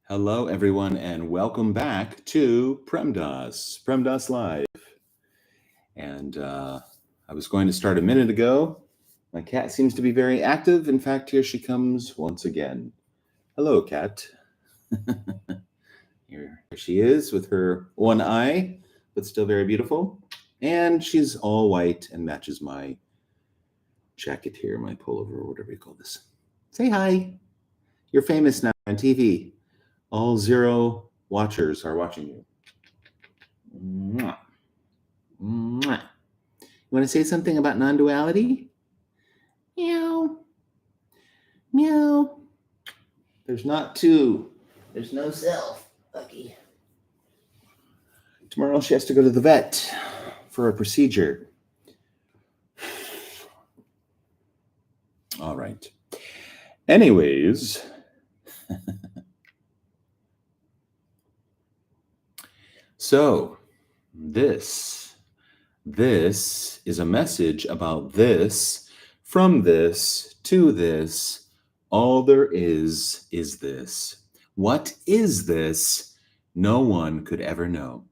Hello, everyone, and welcome back to Premdas Live. And I was going to start a minute ago. My cat seems to be very active. In fact, here she comes once again. Hello, cat. Here she is with her one eye, but still very beautiful. And she's all white and matches my jacket here, my pullover, or whatever you call this. Say hi. You're famous now on TV. All 0 watchers are watching you. Mwah. Mwah. You want to say something about non-duality? Meow. Meow. There's not two. There's no self. Lucky. Tomorrow she has to go to the vet for a procedure. All right. Anyways. So, this is a message about this, from this, to this. All there is this. What is this? No one could ever know.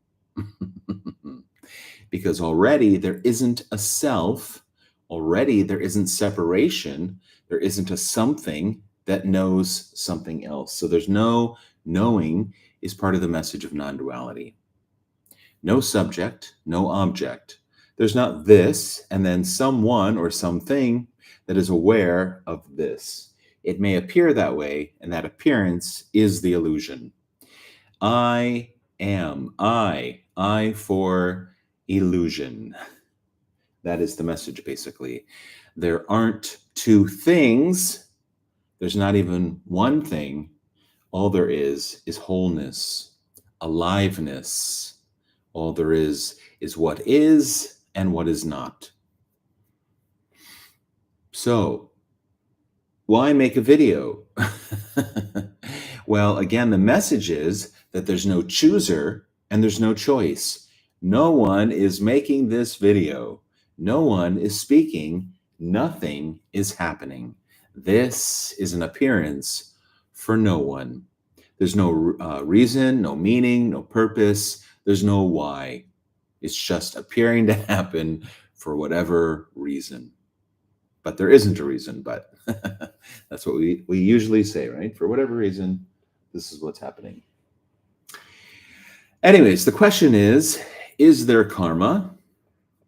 Because already there isn't a self, already there isn't separation, there isn't a something that knows something else. So there's no knowing is part of the message of non-duality. No subject, no object. There's not this and then someone or something that is aware of this. It may appear that way, and that appearance is the illusion. I am, I for illusion. That is the message, basically. There aren't two things. There's not even one thing. All there is wholeness, aliveness. All there is what is and what is not. So, why make a video? Well, again, the message is that there's no chooser and there's no choice. No one is making this video. No one is speaking. Nothing is happening. This is an appearance for no one. There's no reason, no meaning, no purpose. There's no why. It's just appearing to happen for whatever reason. But there isn't a reason, but that's what we usually say, right? For whatever reason, this is what's happening. Anyways, the question is there karma?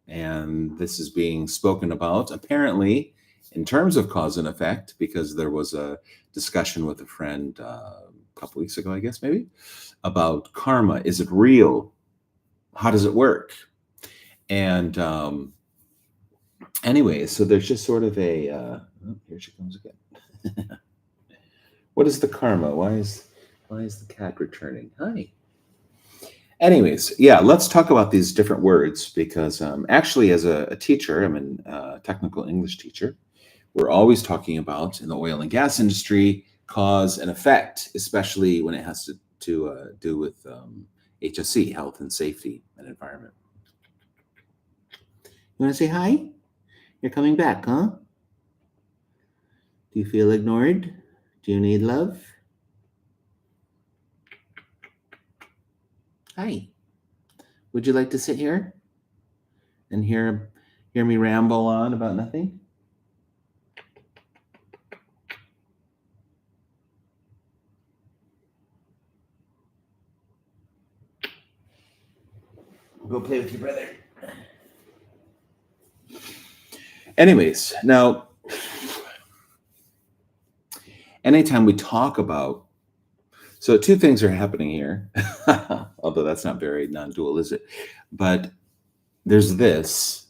And this is being spoken about apparently in terms of cause and effect, because there was a discussion with a friend a couple weeks ago, I guess, maybe, about karma. Is it real? How does it work? And anyway, so there's just sort of a, oh, here she comes again. What is the karma? Why is the cat returning? Hi. Anyways, yeah, let's talk about these different words, because actually as a teacher, I'm a technical English teacher, we're always talking about, in the oil and gas industry, cause and effect, especially when it has to do with HSE, health and safety and environment. You want to say hi? You're coming back, huh? Do you feel ignored? Do you need love? Hi. Would you like to sit here and hear me ramble on about nothing? Go play with your brother. Anyways, now, anytime we talk about, so two things are happening here, although that's not very non-dual, is it? But there's this.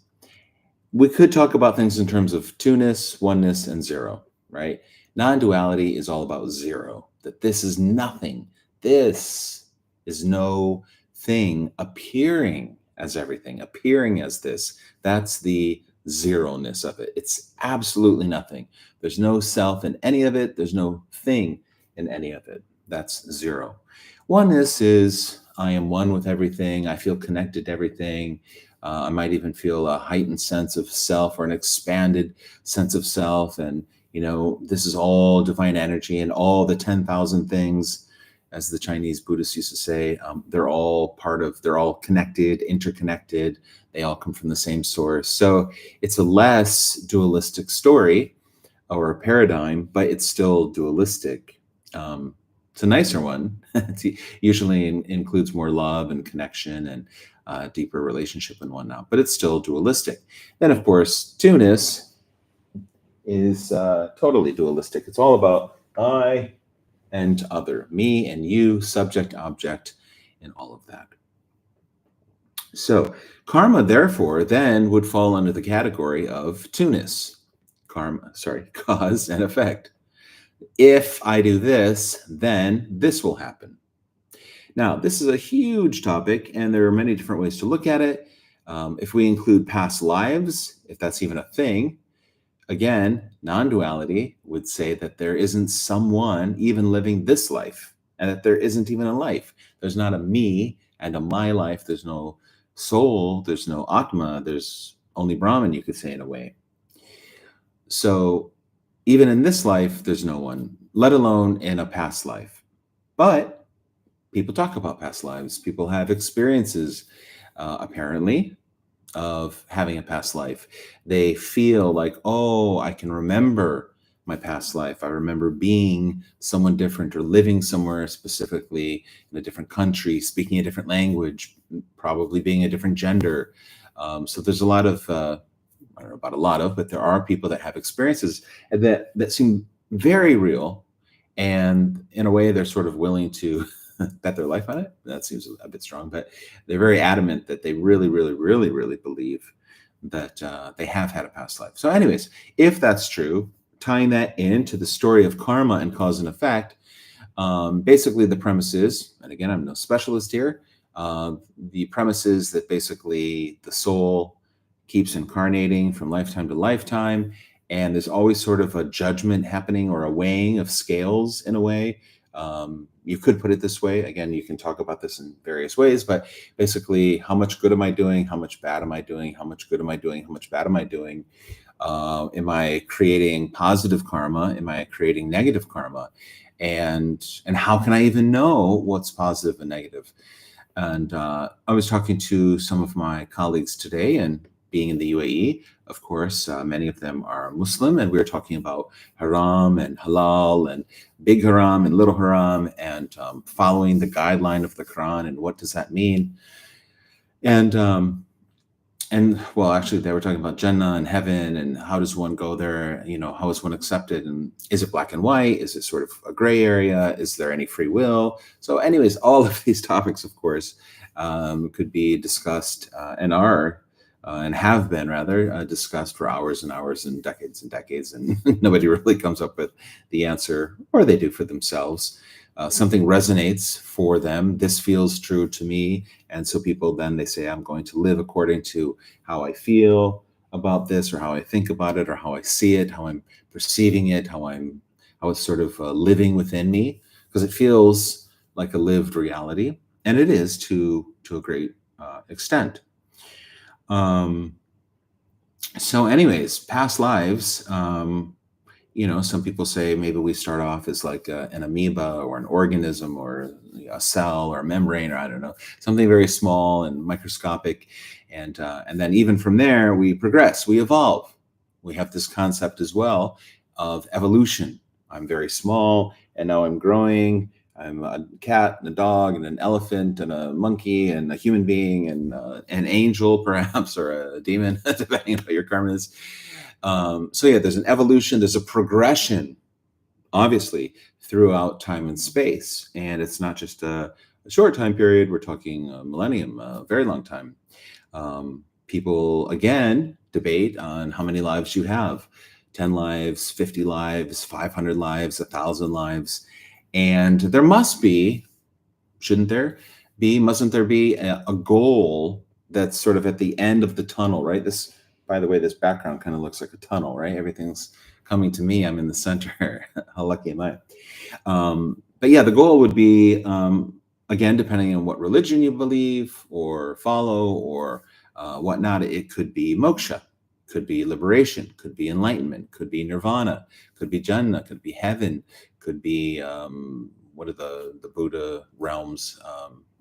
We could talk about things in terms of two-ness, oneness, and zero, right? Non-duality is all about zero, that this is nothing. This is no thing appearing as everything, appearing as this. That's the zero-ness of it. It's absolutely nothing. There's no self in any of it. There's no thing in any of it. That's zero. Oneness is I am one with everything. I feel connected to everything. I might even feel a heightened sense of self or an expanded sense of self. And, this is all divine energy and all the 10,000 things as the Chinese Buddhists used to say. They're all connected, interconnected. They all come from the same source. So it's a less dualistic story or a paradigm, but it's still dualistic. It's a nicer one. It usually includes more love and connection and deeper relationship and whatnot, but it's still dualistic. Then, of course, two-ness is totally dualistic. It's all about I and other, me and you, subject, object, and all of that. So karma, therefore, then would fall under the category of two-ness. Cause and effect. If I do this, then this will happen. Now, this is a huge topic, and there are many different ways to look at it. If we include past lives, if that's even a thing, again, non-duality would say that there isn't someone even living this life, and that there isn't even a life. There's not a me and a my life. There's no soul. There's no Atma. There's only Brahman, you could say, in a way. So even in this life, there's no one, let alone in a past life. But people talk about past lives. People have experiences, apparently, of having a past life. They feel like, oh, I can remember my past life. I remember being someone different or living somewhere specifically in a different country, speaking a different language, probably being a different gender. So there's a lot of, I don't know about a lot of, but there are people that have experiences that seem very real. And in a way, they're sort of willing to bet their life on it. That seems a bit strong, but they're very adamant that they really, really, really, really believe that they have had a past life. So anyways, if that's true, tying that into the story of karma and cause and effect, basically the premise is, and again, I'm no specialist here, the premise is that basically the soul keeps incarnating from lifetime to lifetime, and there's always sort of a judgment happening or a weighing of scales in a way. You could put it this way. Again, you can talk about this in various ways, but basically, how much good am I doing? How much bad am I doing? How much good am I doing? How much bad am I doing? Am I creating positive karma? Am I creating negative karma? And how can I even know what's positive and negative? And I was talking to some of my colleagues today, and being in the UAE, of course, many of them are Muslim, and we were talking about haram and halal and big haram and little haram, and following the guideline of the Quran, and what does that mean? And well, actually, they were talking about Jannah and heaven, and how does one go there? You know, how is one accepted? And is it black and white? Is it sort of a gray area? Is there any free will? So anyways, all of these topics, of course, could be discussed and are and have been rather discussed for hours and hours and decades, and nobody really comes up with the answer, or they do for themselves. Something resonates for them. This feels true to me. And so people then they say, I'm going to live according to how I feel about this, or how I think about it, or how I see it, how I'm perceiving it, how it's sort of living within me, because it feels like a lived reality. And it is to a great extent. So anyways, past lives, some people say maybe we start off as like an amoeba or an organism or a cell or a membrane, or I don't know, something very small and microscopic. And then even from there, we progress, we evolve. We have this concept as well of evolution. I'm very small and now I'm growing. I'm a cat and a dog and an elephant and a monkey and a human being and an angel, perhaps, or a demon, depending on what your karma is. So yeah, there's an evolution, there's a progression, obviously, throughout time and space. And it's not just a short time period. We're talking a millennium, a very long time. People, again, debate on how many lives you have. 10 lives, 50 lives, 500 lives, 1,000 lives. And there must be, mustn't there be a goal that's sort of at the end of the tunnel, right? This, by the way, this background kind of looks like a tunnel, right? Everything's coming to me. I'm in the center. How lucky am I? But yeah, the goal would be, again, depending on what religion you believe or follow or whatnot, it could be moksha, could be liberation, could be enlightenment, could be nirvana, could be Jannah, could be heaven, could be what are the Buddha realms?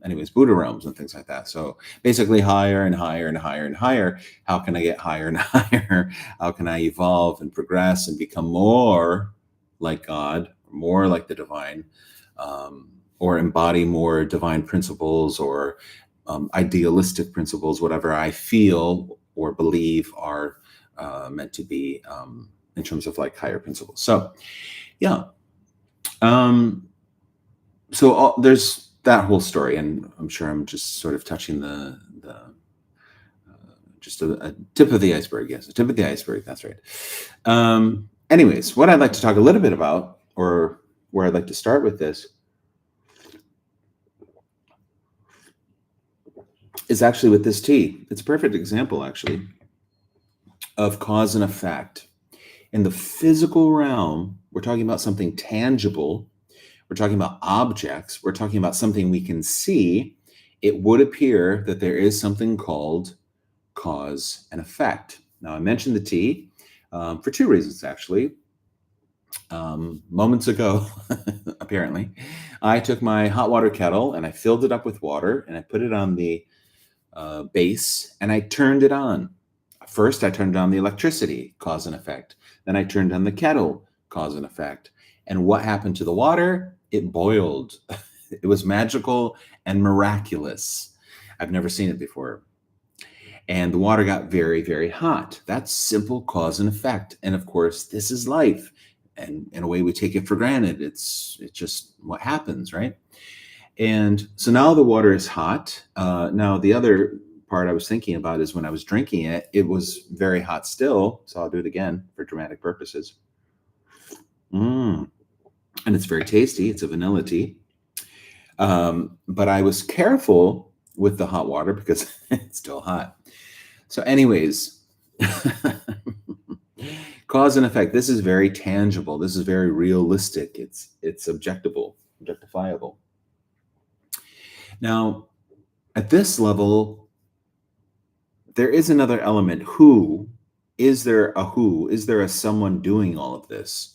Anyways, Buddha realms and things like that. So basically, higher and higher and higher and higher. How can I get higher and higher? How can I evolve and progress and become more like God, more like the divine, or embody more divine principles or idealistic principles, whatever I feel or believe are meant to be in terms of like higher principles. So, yeah. There's that whole story, and I'm sure I'm just sort of touching the just a tip of the iceberg. Yes, a tip of the iceberg. That's right. Anyways, what I'd like to talk a little bit about, or where I'd like to start with this, is actually with this tea. It's a perfect example, actually, of cause and effect. In the physical realm, we're talking about something tangible. We're talking about objects. We're talking about something we can see. It would appear that there is something called cause and effect. Now, I mentioned the tea for two reasons, actually. Moments ago, apparently, I took my hot water kettle and I filled it up with water and I put it on the base and I turned it on. First, I turned on the electricity, cause and effect. Then I turned on the kettle, cause and effect. And what happened to the water? It boiled. It was magical and miraculous. I've never seen it before. And the water got very, very hot. That's simple cause and effect. And of course, this is life. And in a way, we take it for granted. It's just what happens, right? And so now the water is hot. Now, the other part I was thinking about is when I was drinking it, it was very hot still. So I'll do it again for dramatic purposes. And it's very tasty. It's a vanilla tea. But I was careful with the hot water because it's still hot. So anyways, cause and effect. This is very tangible. This is very realistic. It's objectifiable. Now, at this level, there is another element. Who? Is there a who? Is there a someone doing all of this?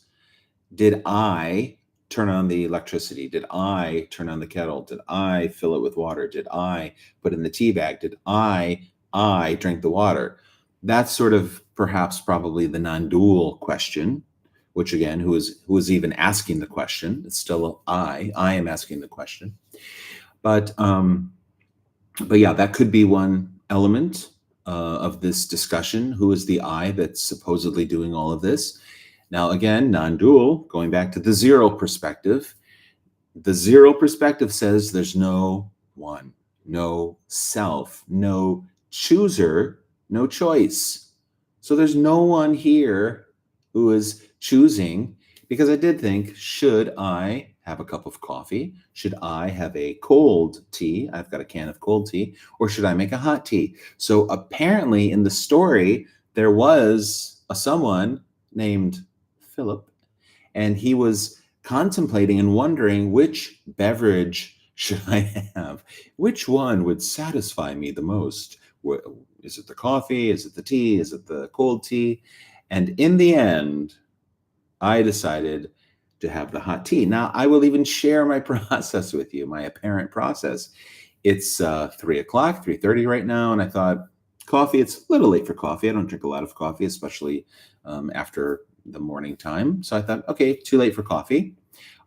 Did I turn on the electricity? Did I turn on the kettle? Did I fill it with water? Did I put in the tea bag? Did I drink the water? That's sort of perhaps probably the non-dual question, which again, who is even asking the question? It's still I am asking the question. But yeah, that could be one element of this discussion. Who is the I that's supposedly doing all of this? Now, again, non-dual, going back to the zero perspective. The zero perspective says there's no one, no self, no chooser, no choice. So there's no one here who is choosing, because I did think, should I have a cup of coffee? Should I have a cold tea? I've got a can of cold tea. Or should I make a hot tea? So apparently in the story, there was someone named Philip, and he was contemplating and wondering, which beverage should I have? Which one would satisfy me the most? Is it the coffee? Is it the tea? Is it the cold tea? And in the end, I decided to have the hot tea. Now, I will even share my process with you, my apparent process. It's 3 o'clock, 3:30 right now, and I thought, coffee, it's a little late for coffee. I don't drink a lot of coffee, especially after the morning time. So I thought, okay, too late for coffee,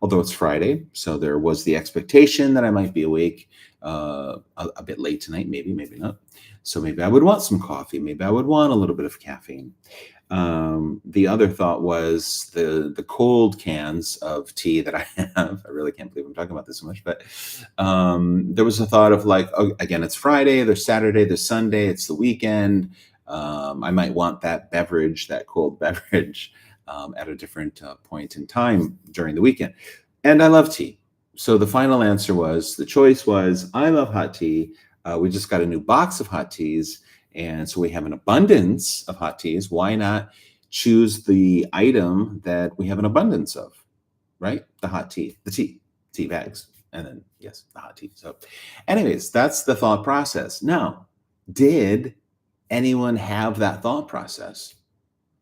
although it's Friday. So there was the expectation that I might be awake a bit late tonight, maybe not. So maybe I would want some coffee. Maybe I would want a little bit of caffeine. The other thought was the cold cans of tea that I have. I really can't believe I'm talking about this so much, but there was a thought of like, oh, again, it's Friday, there's Saturday, there's Sunday, it's the weekend. I might want that beverage, that cold beverage, at a different point in time during the weekend. And I love tea. So the final answer was, the choice was, I love hot tea. We just got a new box of hot teas. And so we have an abundance of hot teas. Why not choose the item that we have an abundance of, right? The hot tea, the tea bags. And then, yes, the hot tea. So anyways, that's the thought process. Now, did anyone have that thought process?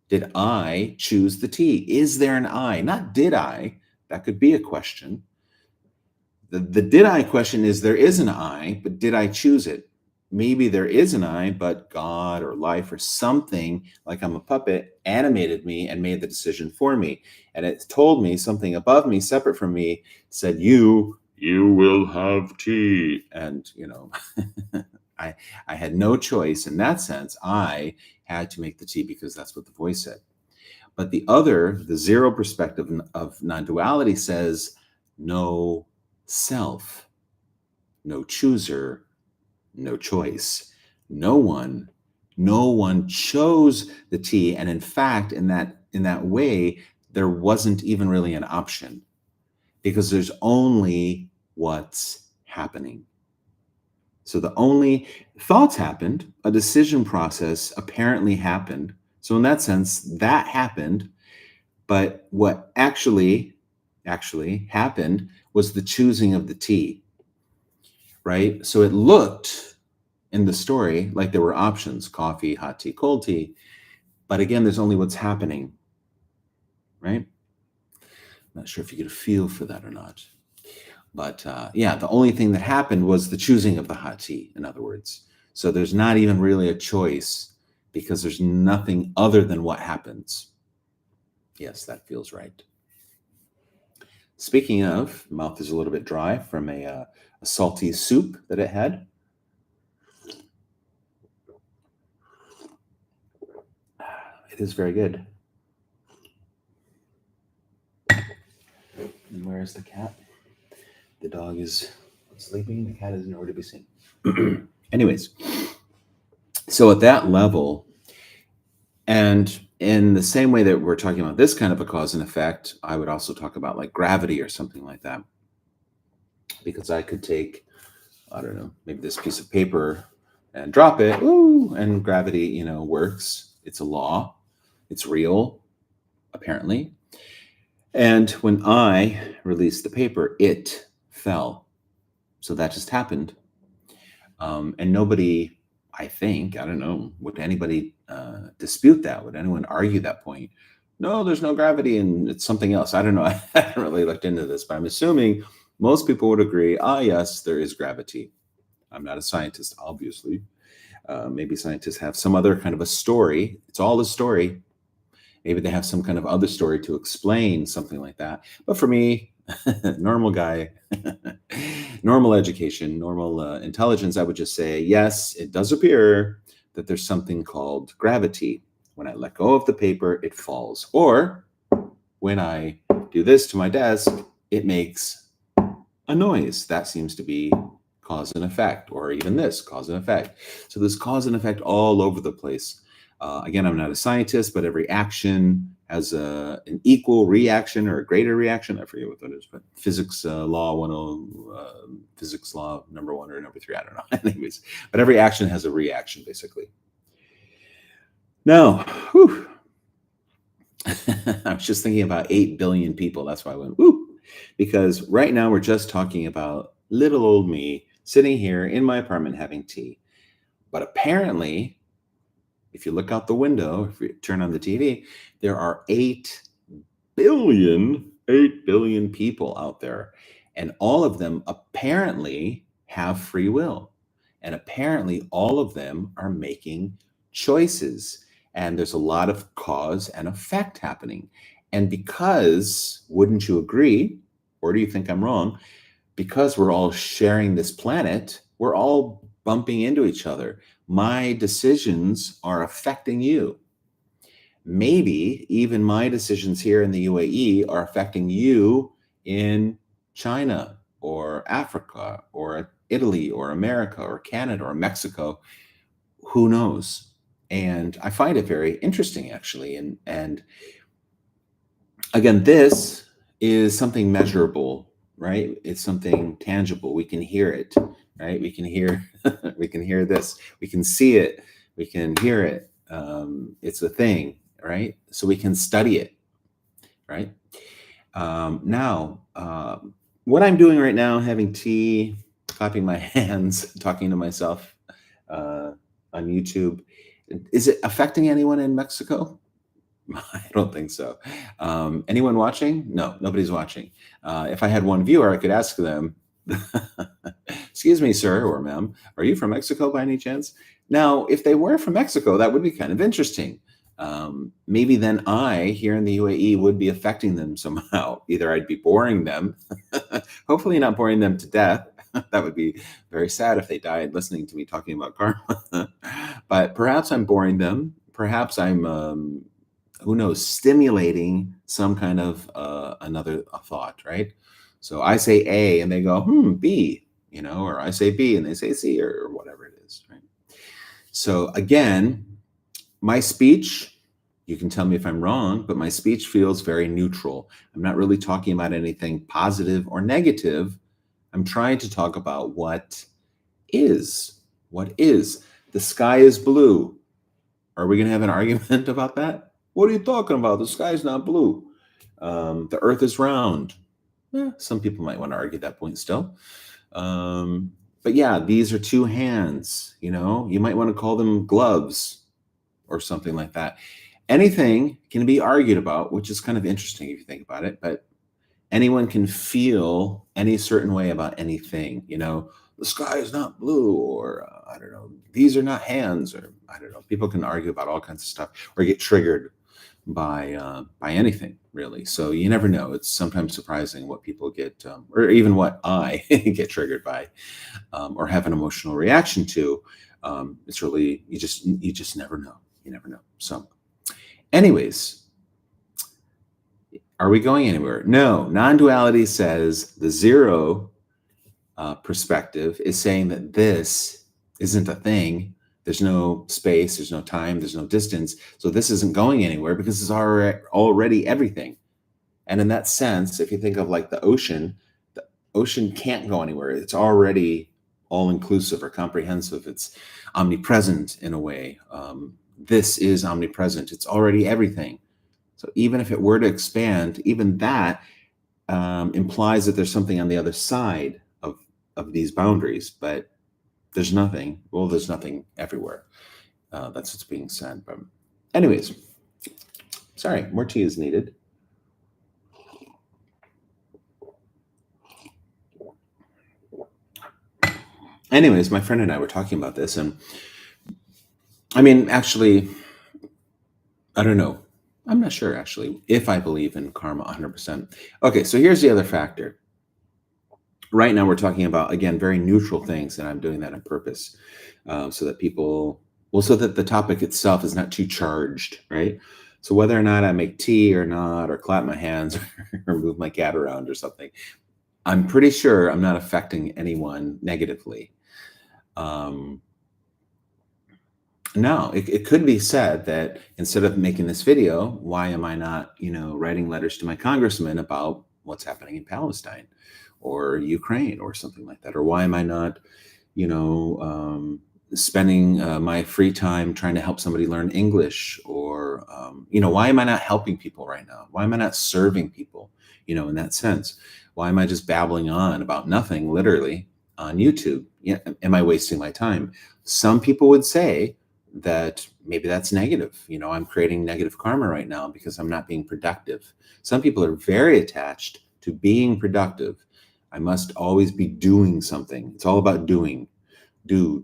Did I choose the tea? Is there an I? Not did I? That could be a question. The did I question is there is an I, but did I choose it? Maybe there is an I, but God or life or something, like I'm a puppet, animated me and made the decision for me. And it told me something above me, separate from me, said, you will have tea. And, I, I had no choice in that sense. I had to make the tea because that's what the voice said. But the zero perspective of non-duality says no self, no chooser, no choice. No one chose the tea. And in fact, in that way, there wasn't even really an option because there's only what's happening. So the only thoughts happened, a decision process apparently happened. So in that sense, that happened. But what actually happened was the choosing of the tea, right? So it looked in the story like there were options: coffee, hot tea, cold tea. But again, there's only what's happening, right? Not sure if you get a feel for that or not. But yeah, the only thing that happened was the choosing of the hot tea, in other words. So there's not even really a choice because there's nothing other than what happens. Yes, that feels right. Speaking of, mouth is a little bit dry from a salty soup that it had. It is very good. And where is the cat? The dog is sleeping. The cat is nowhere to be seen. Anyways, so at that level, and in the same way that we're talking about this kind of a cause and effect, I would also talk about like gravity or something like that. Because I could take, I don't know, maybe this piece of paper and drop it, ooh, and gravity, works. It's a law. It's real, apparently. And when I released the paper, it fell. So that just happened. And nobody, I don't know, would anybody dispute that? Would anyone argue that point? No, there's no gravity and it's something else. I don't know. I haven't really looked into this, but I'm assuming most people would agree, yes, there is gravity. I'm not a scientist, obviously. Maybe scientists have some other kind of a story. It's all a story. Maybe they have some kind of other story to explain something like that. But for me, normal guy, normal education, normal intelligence, I would just say, yes, it does appear that there's something called gravity. When I let go of the paper, it falls. Or when I do this to my desk, it makes a noise. That seems to be cause and effect, or even this cause and effect. So there's cause and effect all over the place. Again, I'm not a scientist, but every action has an equal reaction or a greater reaction. I forget what that is, but physics physics law number 1 or number 3, I don't know. Anyways, but every action has a reaction, basically. Now, I was just thinking about 8 billion people. That's why I went, whoo, because right now we're just talking about little old me sitting here in my apartment having tea. But apparently, if you look out the window, if you turn on the TV, there are 8 billion people out there. And all of them apparently have free will. And apparently all of them are making choices. And there's a lot of cause and effect happening. And because, wouldn't you agree, or do you think I'm wrong? Because we're all sharing this planet, we're all bumping into each other. My decisions are affecting you. Maybe even my decisions here in the UAE are affecting you in China or Africa or Italy or America or Canada or Mexico. Who knows? And I find it very interesting, actually. And again, this is something measurable, right? It's something tangible. We can hear it, right? We can hear we can hear this. We can see it. We can hear it. It's a thing, right? So we can study it, right? Now, what I'm doing right now, having tea, clapping my hands, talking to myself on YouTube, is it affecting anyone in Mexico? I don't think so. Anyone watching? No, nobody's watching. If I had one viewer, I could ask them, Excuse me, sir or ma'am, are you from Mexico by any chance? Now, if they were from Mexico, that would be kind of interesting. Maybe then I, here in the UAE, would be affecting them somehow. Either I'd be boring them, hopefully not boring them to death. That would be very sad if they died listening to me talking about karma. But perhaps I'm boring them. Perhaps I'm, who knows, stimulating some kind of another thought, right? So I say A and they go, B, or I say B and they say C or whatever it is, right? So again, my speech, you can tell me if I'm wrong, but my speech feels very neutral. I'm not really talking about anything positive or negative. I'm trying to talk about what is. What is? The sky is blue. Are we going to have an argument about that? What are you talking about? The sky's not blue. The earth is round. Some people might want to argue that point still. But yeah, these are two hands. You might want to call them gloves or something like that. Anything can be argued about, which is kind of interesting if you think about it. But anyone can feel any certain way about anything. The sky is not blue, or I don't know, these are not hands, or I don't know. People can argue about all kinds of stuff or get triggered by anything really. So you never know. It's sometimes surprising what people get, or even what I get triggered by, or have an emotional reaction to. It's really you just never know. You never know. So, anyways, are we going anywhere? No. Non-duality says the zero perspective is saying that this isn't a thing. There's no space, there's no time, there's no distance. So this isn't going anywhere because it's already everything. And in that sense, if you think of like the ocean can't go anywhere. It's already all inclusive or comprehensive. It's omnipresent in a way. This is omnipresent. It's already everything. So even if it were to expand, even that implies that there's something on the other side of these boundaries, but there's nothing. Well, there's nothing everywhere. That's what's being said. But anyways, sorry, more tea is needed. Anyways, my friend and I were talking about this, and I mean, actually, I don't know. I'm not sure actually if I believe in karma 100%. Okay, so here's the other factor. Right now, we're talking about, again, very neutral things, and I'm doing that on purpose so that so that the topic itself is not too charged, right? So whether or not I make tea or not, or clap my hands or move my cat around or something, I'm pretty sure I'm not affecting anyone negatively. No, it could be said that instead of making this video, why am I not, writing letters to my congressman about what's happening in Palestine or Ukraine or something like that? Or why am I not, spending my free time trying to help somebody learn English? Or, why am I not helping people right now? Why am I not serving people, in that sense? Why am I just babbling on about nothing, literally, on YouTube? Am I wasting my time? Some people would say that maybe that's negative. I'm creating negative karma right now because I'm not being productive. Some people are very attached to being productive. I must always be doing something. It's all about doing. Do.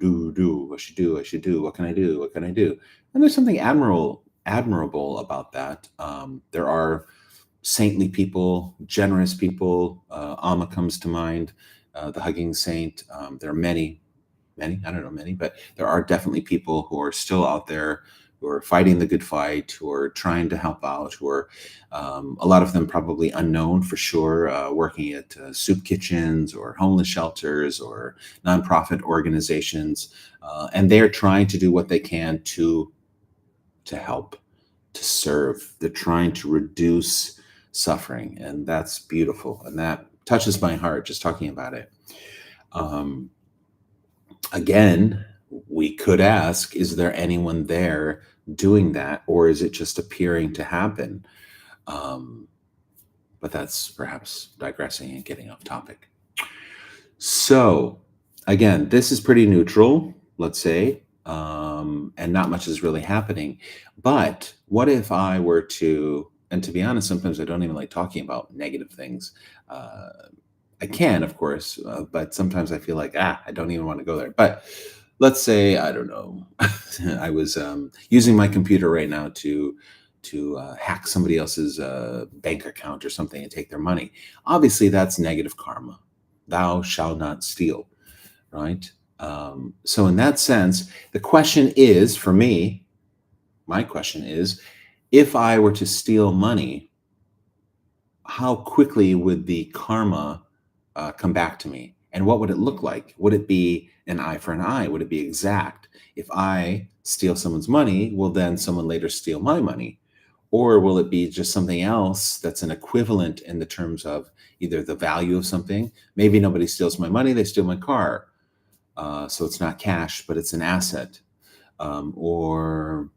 What should do? I should do. What can I do? What can I do? And there's something admirable about that. There are saintly people, generous people. Amma comes to mind, the hugging saint. There are many, I don't know many, but there are definitely people who are still out there, who are fighting the good fight, who are trying to help out, who are, a lot of them probably unknown for sure, working at soup kitchens or homeless shelters or nonprofit organizations. And they're trying to do what they can to help, to serve. They're trying to reduce suffering. And that's beautiful. And that touches my heart just talking about it. Again, we could ask, is there anyone there doing that, or is it just appearing to happen? But that's perhaps digressing and getting off topic. So, again, this is pretty neutral, let's say, and not much is really happening. But what if I were to, and to be honest, sometimes I don't even like talking about negative things. I can, of course, but sometimes I feel like, I don't even want to go there. But let's say, I don't know, I was using my computer right now to hack somebody else's bank account or something and take their money. Obviously, that's negative karma. Thou shalt not steal, right? So in that sense, the question is for me, my question is, if I were to steal money, how quickly would the karma come back to me? And what would it look like? Would it be an eye for an eye? Would it be exact? If I steal someone's money, will then someone later steal my money? Or will it be just something else that's an equivalent in the terms of either the value of something? Maybe nobody steals my money, they steal my car. So it's not cash, but it's an asset. Um, or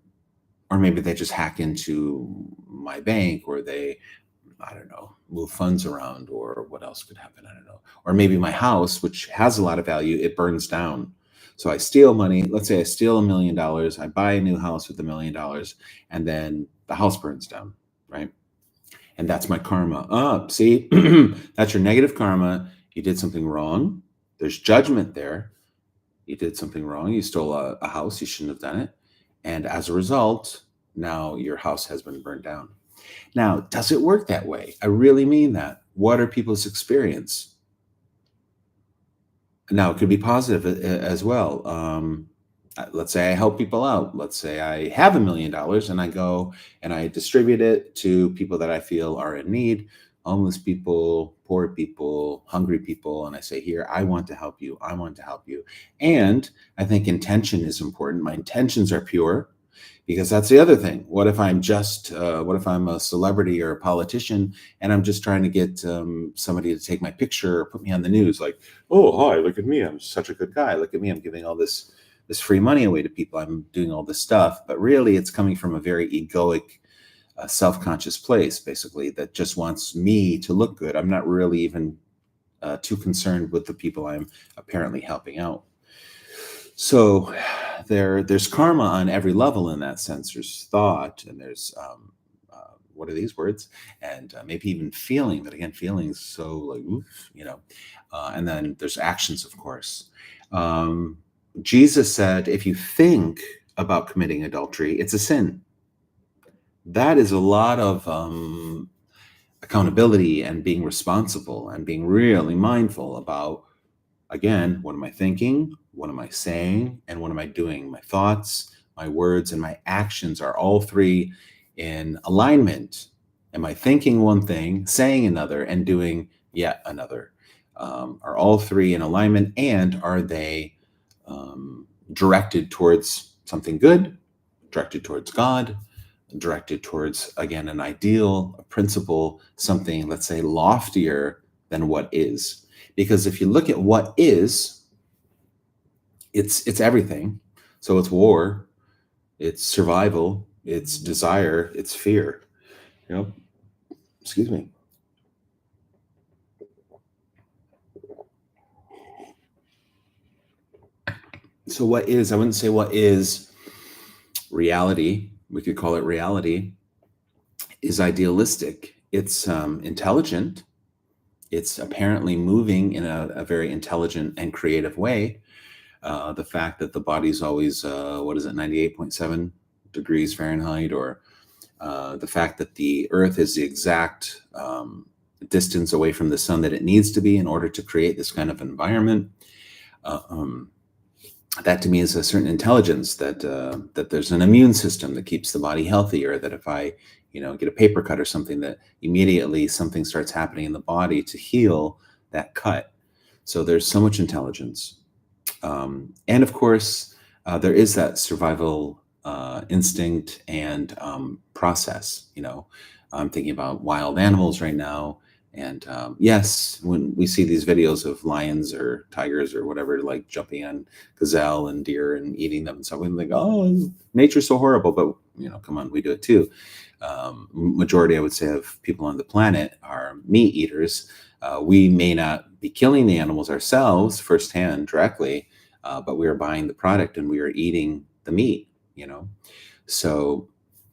or maybe they just hack into my bank, or they, I don't know, move funds around, or what else could happen? I don't know. Or maybe my house, which has a lot of value, it burns down. So I steal money. Let's say I steal $1 million. I buy a new house with $1 million, and then the house burns down, right? And that's my karma. See, that's your negative karma. You did something wrong. There's judgment there. You did something wrong. You stole a house. You shouldn't have done it. And as a result, now your house has been burned down. Now, does it work that way? I really mean that. What are people's experience? Now, it could be positive as well. Let's say I help people out. Let's say I have $1 million and I go and I distribute it to people that I feel are in need, homeless people, poor people, hungry people. And I say, here, I want to help you. I want to help you. And I think intention is important. My intentions are pure. Because that's the other thing. What if what if I'm a celebrity or a politician and I'm just trying to get somebody to take my picture or put me on the news? Like, oh, hi, look at me. I'm such a good guy. Look at me. I'm giving all this free money away to people. I'm doing all this stuff. But really, it's coming from a very egoic, self-conscious place, basically, that just wants me to look good. I'm not really even too concerned with the people I'm apparently helping out. So there's karma on every level in that sense. There's thought, and there's what are these words, and maybe even feeling. But again, feelings so like oof, and then there's actions, of course. Um, Jesus said, if you think about committing adultery, it's a sin. That is a lot of accountability and being responsible and being really mindful about, again, what am I thinking? What am I saying? And what am I doing? My thoughts, my words, and my actions are all three in alignment. Am I thinking one thing, saying another, and doing yet another? Are all three in alignment, and are they directed towards something good, directed towards God, directed towards, again, an ideal, a principle, something, let's say, loftier than what is? Because if you look at what is, it's everything. So it's war, it's survival, it's desire, it's fear. Excuse me. So what is, I wouldn't say what is reality. We could call it reality, is idealistic. It's intelligent. It's apparently moving in a very intelligent and creative way. The fact that the body's always, 98.7 degrees Fahrenheit, or the fact that the Earth is the exact distance away from the sun that it needs to be in order to create this kind of environment. That to me is a certain intelligence, that there's an immune system that keeps the body healthy, or that if I get a paper cut or something, that immediately something starts happening in the body to heal that cut. So there's so much intelligence. And of course, there is that survival instinct and process. I'm thinking about wild animals right now. And yes, when we see these videos of lions or tigers or whatever, like jumping on gazelle and deer and eating them and stuff, we're like, oh, nature's so horrible. But, come on, we do it too. Majority, I would say, of people on the planet are meat eaters. We may not be killing the animals ourselves firsthand directly, but we are buying the product and we are eating the meat, So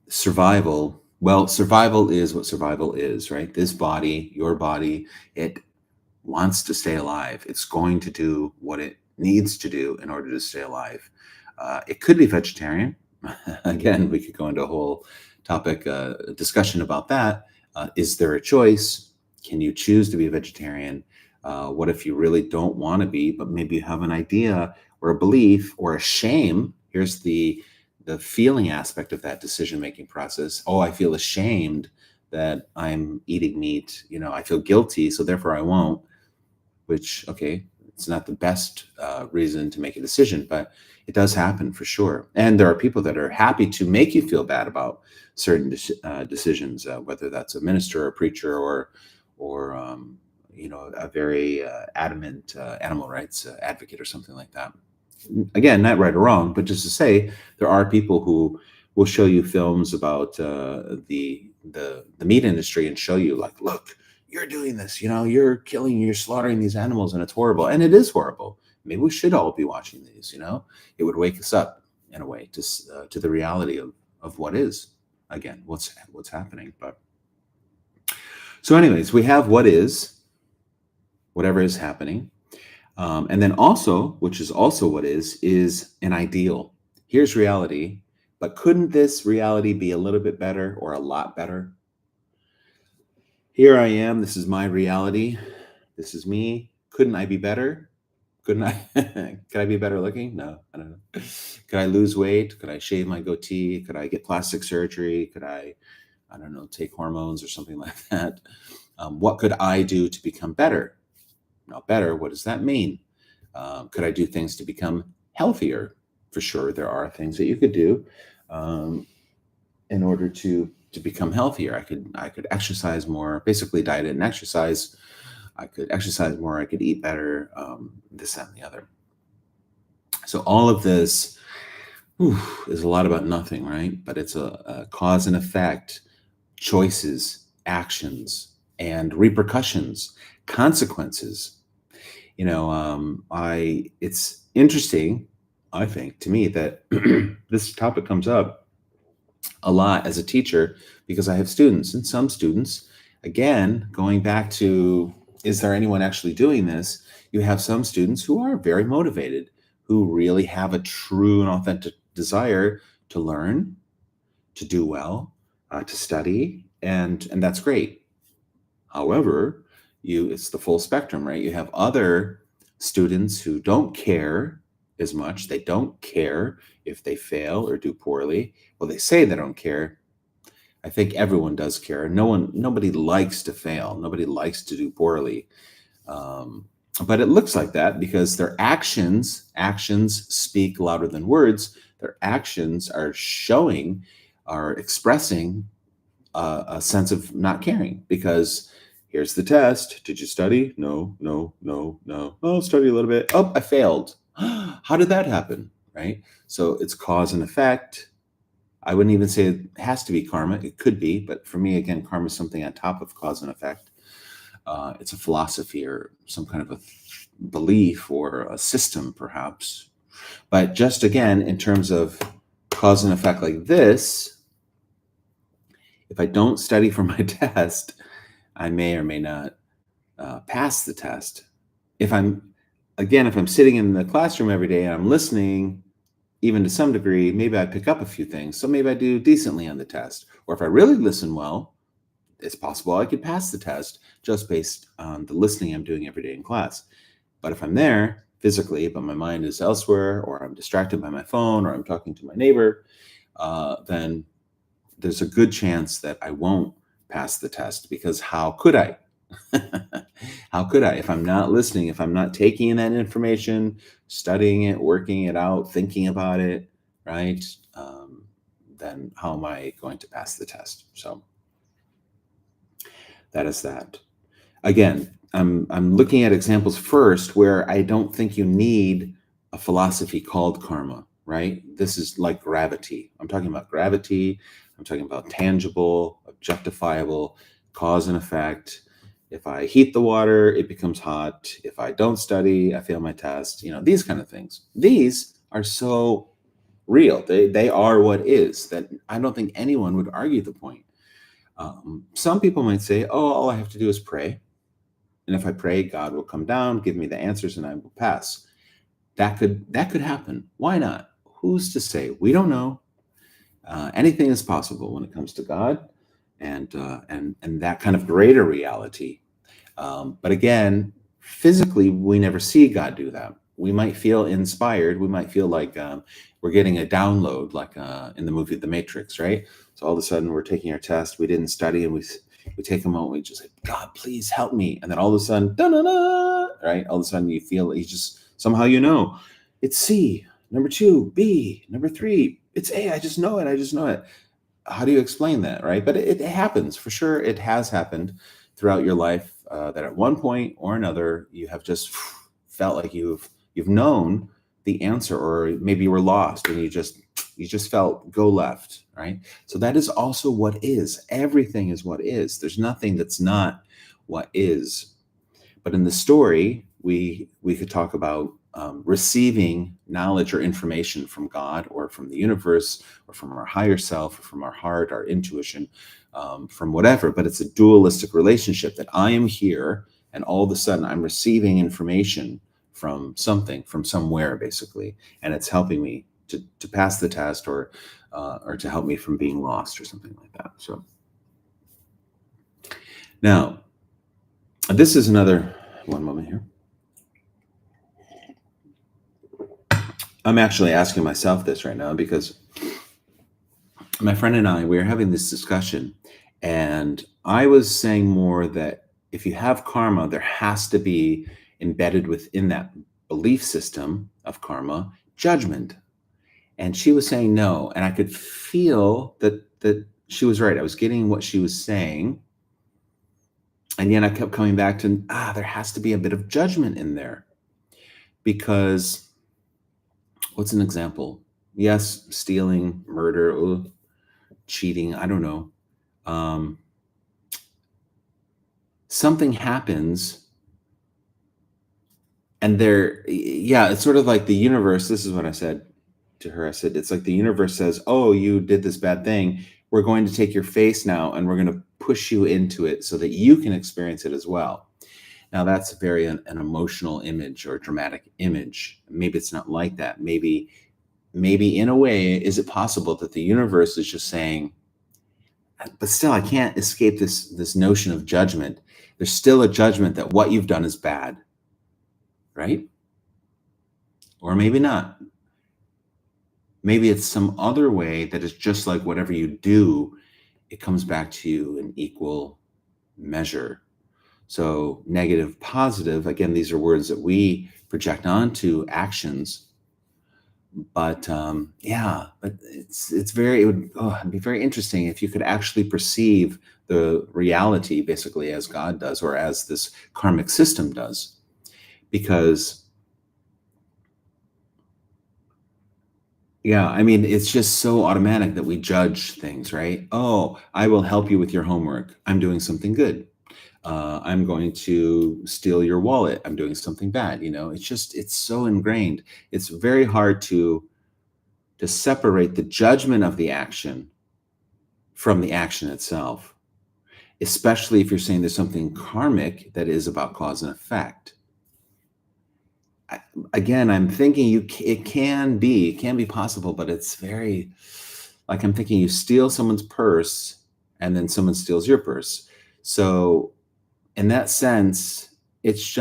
survival is what survival is, right? This body, your body, it wants to stay alive. It's going to do what it needs to do in order to stay alive. It could be vegetarian. Again, we could go into a whole topic discussion about that. Is there a choice? Can you choose to be a vegetarian? What if you really don't want to be, but maybe you have an idea or a belief or a shame? Here's the feeling aspect of that decision making process. Oh, I feel ashamed that I'm eating meat. I feel guilty, so therefore I won't. Which, okay, it's not the best reason to make a decision, but it does happen for sure. And there are people that are happy to make you feel bad about certain decisions, whether that's a minister or a preacher or a very adamant animal rights advocate or something like that. Again, not right or wrong, but just to say there are people who will show you films about the meat industry and show you like, look, you're doing this, you're killing, you're slaughtering these animals, and it's horrible, and it is horrible. Maybe we should all be watching these. It would wake us up in a way to the reality of what is, again, what's happening. But so, anyways, we have what is, whatever is happening. And then also, which is also what is an ideal. Here's reality, but couldn't this reality be a little bit better or a lot better? Here I am. This is my reality. This is me. Couldn't I be better? Couldn't I? Could I be better looking? No, I don't know. Could I lose weight? Could I shave my goatee? Could I get plastic surgery? Could I don't know, take hormones or something like that? What could I do to become better? Now, better, what does that mean? Could I do things to become healthier? For sure, there are things that you could do in order to become healthier. I could exercise more, basically diet and exercise. I could exercise more. I could eat better. This, that, and the other. So all of this is a lot about nothing, right? But it's a cause and effect, choices, actions, and repercussions, consequences. It's interesting, I think, to me that this topic comes up a lot as a teacher because I have students, and some students, again, going back to, is there anyone actually doing this? You have some students who are very motivated, who really have a true and authentic desire to learn, to do well, to study, and that's great. However, it's the full spectrum, right? You have other students who don't care as much. They don't care if they fail or do poorly. Well, they say they don't care. I think everyone does care. Nobody likes to fail. Nobody likes to do poorly. But it looks like that because their actions speak louder than words. Their actions are expressing a sense of not caring because here's the test. Did you study? No, no, no, no. Oh, study a little bit. Oh, I failed. How did that happen? Right? So it's cause and effect. I wouldn't even say it has to be karma. It could be, but for me, again, karma is something on top of cause and effect. It's a philosophy or some kind of a belief or a system, perhaps. But just again, in terms of cause and effect like this, if I don't study for my test, I may or may not pass the test. If I'm sitting in the classroom every day and I'm listening, even to some degree, maybe I pick up a few things. So maybe I do decently on the test. Or if I really listen well, it's possible I could pass the test just based on the listening I'm doing every day in class. But if I'm there physically, but my mind is elsewhere, or I'm distracted by my phone, or I'm talking to my neighbor, then there's a good chance that I won't pass the test because how could I? How could I? If I'm not listening, if I'm not taking in that information, studying it, working it out, thinking about it, right? Then how am I going to pass the test? So that is that. Again, I'm looking at examples first where I don't think you need a philosophy called karma, right? This is like gravity. I'm talking about gravity. I'm talking about tangible, objectifiable, cause and effect. If I heat the water, it becomes hot. If I don't study, I fail my test. These kind of things. These are so real. They are what is, that I don't think anyone would argue the point. Some people might say, oh, all I have to do is pray. And if I pray, God will come down, give me the answers, and I will pass. That could happen. Why not? Who's to say? We don't know. Anything is possible when it comes to God, and that kind of greater reality. But again, physically, we never see God do that. We might feel inspired. We might feel like we're getting a download, like in the movie The Matrix, right? So all of a sudden, we're taking our test. We didn't study, and we take a moment. We just say, God, please help me. And then all of a sudden, da-da-da, right? All of a sudden, you feel you just somehow it's C, number 2, B, number 3, it's A. I just know it. I just know it. How do you explain that, right? But it happens for sure. It has happened throughout your life that at one point or another you have just felt like you've known the answer, or maybe you were lost and you just felt go left, right? So that is also what is. Everything is what is. There's nothing that's not what is. But in the story, we could talk about receiving knowledge or information from God or from the universe or from our higher self or from our heart, our intuition, from whatever. But it's a dualistic relationship that I am here and all of a sudden I'm receiving information from something, from somewhere, basically, and it's helping me to pass the test or to help me from being lost or something like that. So now, this is another one moment here. I'm actually asking myself this right now because my friend and I, we were having this discussion, and I was saying more that if you have karma, there has to be embedded within that belief system of karma, judgment. And she was saying no, and I could feel that she was right. I was getting what she was saying, and yet I kept coming back to there has to be a bit of judgment in there, because what's an example? Yes, stealing, murder, cheating, I don't know. Something happens, and it's sort of like the universe. This is what I said to her. I said, it's like the universe says, oh, you did this bad thing. We're going to take your face now, and we're going to push you into it so that you can experience it as well. Now, that's very an emotional image or dramatic image. Maybe it's not like that. Maybe in a way, is it possible that the universe is just saying, but still, I can't escape this notion of judgment. There's still a judgment that what you've done is bad, right? Or maybe not. Maybe it's some other way that is just like whatever you do, it comes back to you in equal measure. So negative, positive, again, these are words that we project onto actions. But but it'd be very interesting if you could actually perceive the reality basically as God does, or as this karmic system does, because I mean, it's just so automatic that we judge things, right? Oh, I will help you with your homework. I'm doing something good. I'm going to steal your wallet. I'm doing something bad. It's so ingrained. It's very hard to separate the judgment of the action from the action itself, especially if you're saying there's something karmic that is about cause and effect. Again, I'm thinking it can be possible, but it's very, like, I'm thinking you steal someone's purse and then someone steals your purse. So in that sense, it's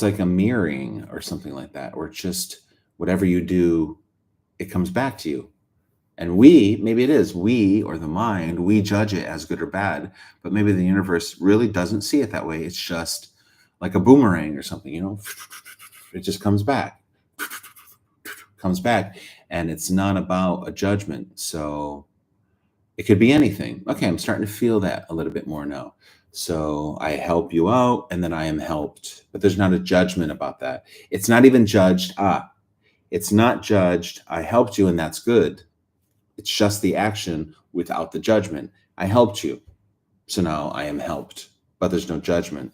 like a mirroring or something like that, or it's just whatever you do, it comes back to you. And maybe it is we, or the mind, we judge it as good or bad, but maybe the universe really doesn't see it that way. It's just like a boomerang or something, it just comes back, and it's not about a judgment. So it could be anything. Okay, I'm starting to feel that a little bit more now. So I help you out, and then I am helped, but there's not a judgment about that. It's not even judged. It's not judged. I helped you, and that's good. It's just the action without the judgment. I helped you, so now I am helped, but there's no judgment.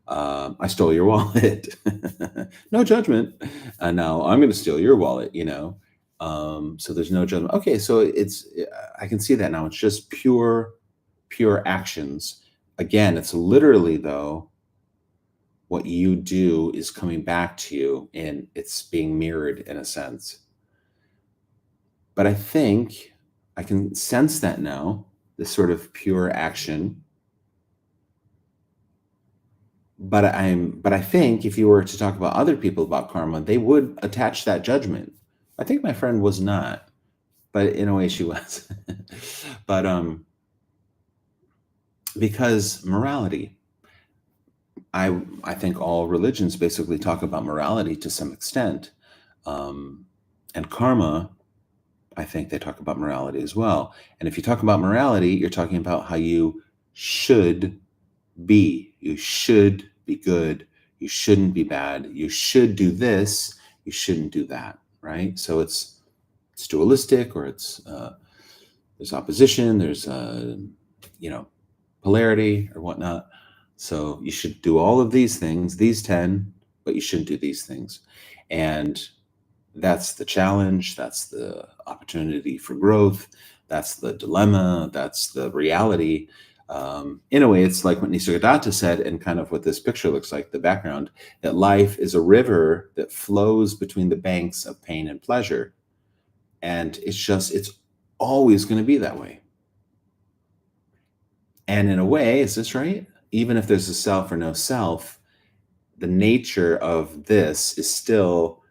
I stole your wallet. No judgment. Now I'm going to steal your wallet, so there's no judgment. Okay, so I can see that now. It's just pure actions. again, it's literally, though, what you do is coming back to you and it's being mirrored in a sense. But I think I can sense that now, this sort of pure action. But I think if you were to talk about other people about karma, they would attach that judgment. I think my friend was not, but in a way she was. But because morality, I think all religions basically talk about morality to some extent. And karma, I think they talk about morality as well. And if you talk about morality, you're talking about how you should be. You should be good. You shouldn't be bad. You should do this. You shouldn't do that. Right. So it's dualistic, or it's there's opposition. There's polarity or whatnot. So you should do all of these things, these 10, but you shouldn't do these things. And that's the challenge. That's the opportunity for growth. That's the dilemma. That's the reality. In a way, it's like what Nisargadatta said, and kind of what this picture looks like, the background, that life is a river that flows between the banks of pain and pleasure. And it's always going to be that way. And in a way, is this right? Even if there's a self or no self, the nature of this is still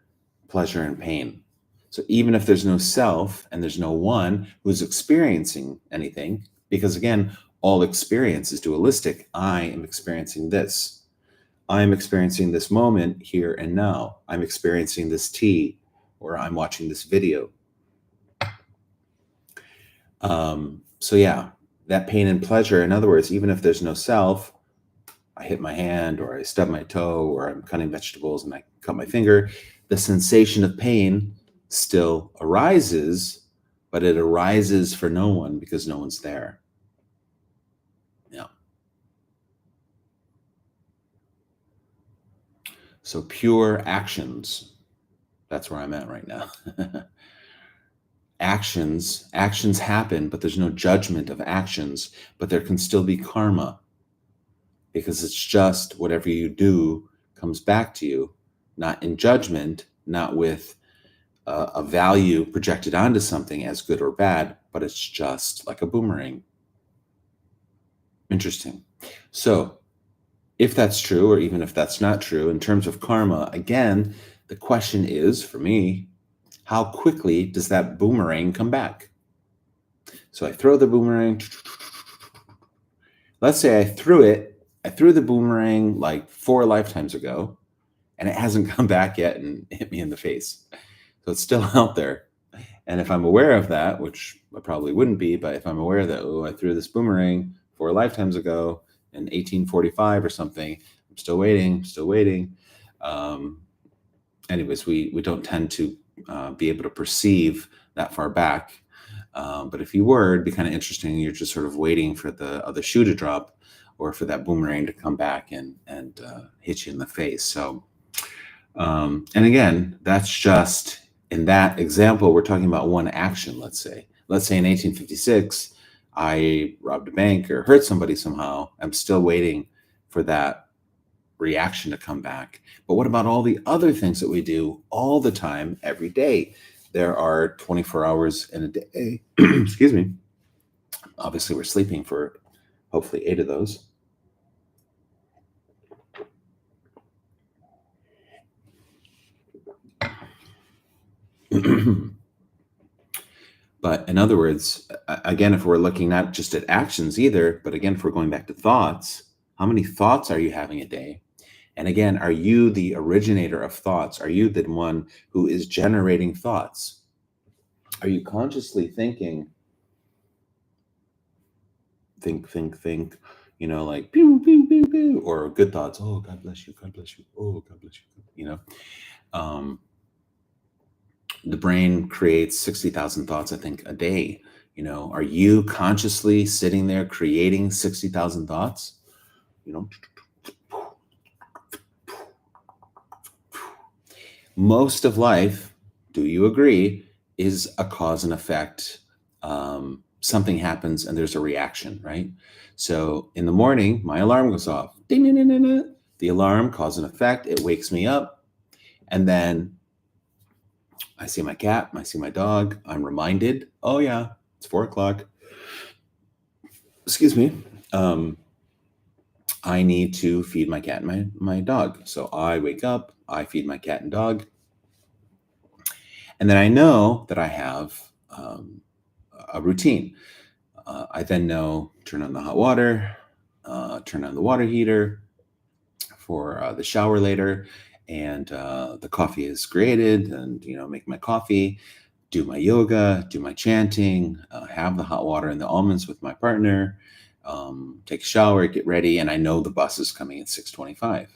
pleasure and pain. So even if there's no self and there's no one who's experiencing anything, because again, all experience is dualistic. I am experiencing this. I'm experiencing this moment here and now. I'm experiencing this tea, or I'm watching this video. So yeah, that pain and pleasure, in other words, even if there's no self, I hit my hand, or I stub my toe, or I'm cutting vegetables and I cut my finger, the sensation of pain still arises, but it arises for no one because no one's there. Yeah. So pure actions, that's where I'm at right now. Actions happen, but there's no judgment of actions, but there can still be karma, because it's just whatever you do comes back to you, not in judgment, not with a value projected onto something as good or bad, but it's just like a boomerang. Interesting. So if that's true, or even if that's not true, in terms of karma, again, the question is, for me, how quickly does that boomerang come back? So I throw the boomerang. Let's say I threw the boomerang like 4 lifetimes ago, and it hasn't come back yet and hit me in the face. So it's still out there. And if I'm aware of that, which I probably wouldn't be, but if I'm aware that, oh, I threw this boomerang 4 lifetimes ago in 1845 or something, I'm still waiting. Anyways, we don't tend to be able to perceive that far back. But if you were, it'd be kind of interesting. You're just sort of waiting for the other shoe to drop, or for that boomerang to come back and hit you in the face. So, and again, that's just, in that example, we're talking about one action. Let's say in 1856, I robbed a bank or hurt somebody somehow. I'm still waiting for that reaction to come back. But what about all the other things that we do all the time, every day? There are 24 hours in a day. Excuse me. Obviously, we're sleeping for hopefully 8 of those. But in other words, again, if we're looking not just at actions either, but again, if we're going back to thoughts, how many thoughts are you having a day? And again, are you the originator of thoughts? Are you the one who is generating thoughts? Are you consciously thinking, think, like pew, pew, pew, pew, or good thoughts? Oh, God bless you. God bless you. Oh, God bless you. The brain creates 60,000 thoughts, I think, a day. Are you consciously sitting there creating 60,000 thoughts? Most of life, do you agree, is a cause and effect something happens and there's a reaction, right? So in the morning, my alarm goes off. Ding, ding, ding, ding, ding. The alarm, cause and effect, it wakes me up. And then I see my cat, I see my dog. I'm reminded, oh yeah, it's 4 o'clock. Excuse me. I need to feed my cat and my dog. So I wake up, I feed my cat and dog. And then I know that I have a routine. I then know turn on the hot water, turn on the water heater for the shower later, and the coffee is created, and make my coffee, do my yoga, do my chanting, have the hot water and the almonds with my partner, take a shower, get ready, and I know the bus is coming at 6:25.